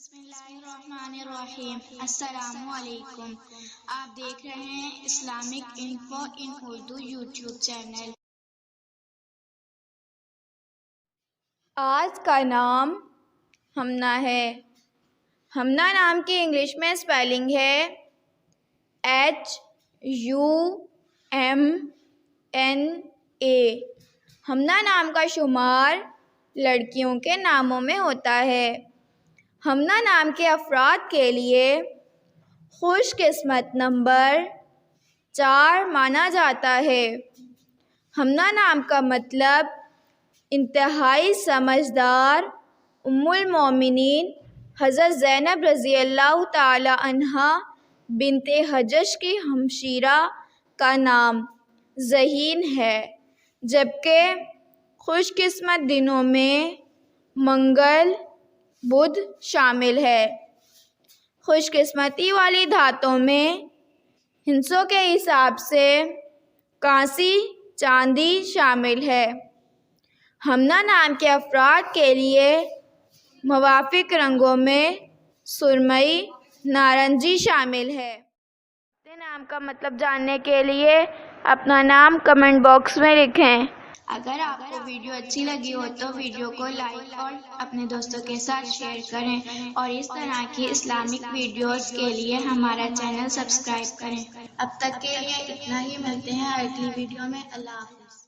بسم اللہ الرحمن الرحیم۔ السلام علیکم۔ آپ دیکھ رہے ہیں اسلامک انفو ان اردو یوٹیوب چینل۔ آج کا نام ہمنا ہے۔ ہمنا نام کی انگلش میں اسپیلنگ ہے HUMNA۔ ہمنا نام کا شمار لڑکیوں کے ناموں میں ہوتا ہے۔ ہمنا نام کے افراد کے لیے خوش قسمت نمبر 4 مانا جاتا ہے۔ ہمنا نام کا مطلب انتہائی سمجھدار ام المومنین حضرت زینب رضی اللہ تعالی عنہا بنت حجش کی ہمشیرہ کا نام ذہین ہے، جبکہ خوش قسمت دنوں میں منگل، بدھ شامل ہے۔ خوش قسمتی والی دھاتوں میں ہندسوں کے حساب سے کانسی، چاندی شامل ہے۔ ہمنا نام کے افراد کے لیے موافق رنگوں میں سرمئی، نارنجی شامل ہے۔ اپنے نام کا مطلب جاننے کے لیے اپنا نام کمنٹ باکس میں لکھیں۔ اگر آپ کو ویڈیو اچھی لگی ہو تو ویڈیو کو لائک اور اپنے دوستوں کے ساتھ شیئر کریں، اور اس طرح کی اسلامک ویڈیوز کے لیے ہمارا چینل سبسکرائب کریں۔ اب تک کے لیے اتنا ہی، ملتے ہیں اگلی ویڈیو میں۔ اللہ حافظ۔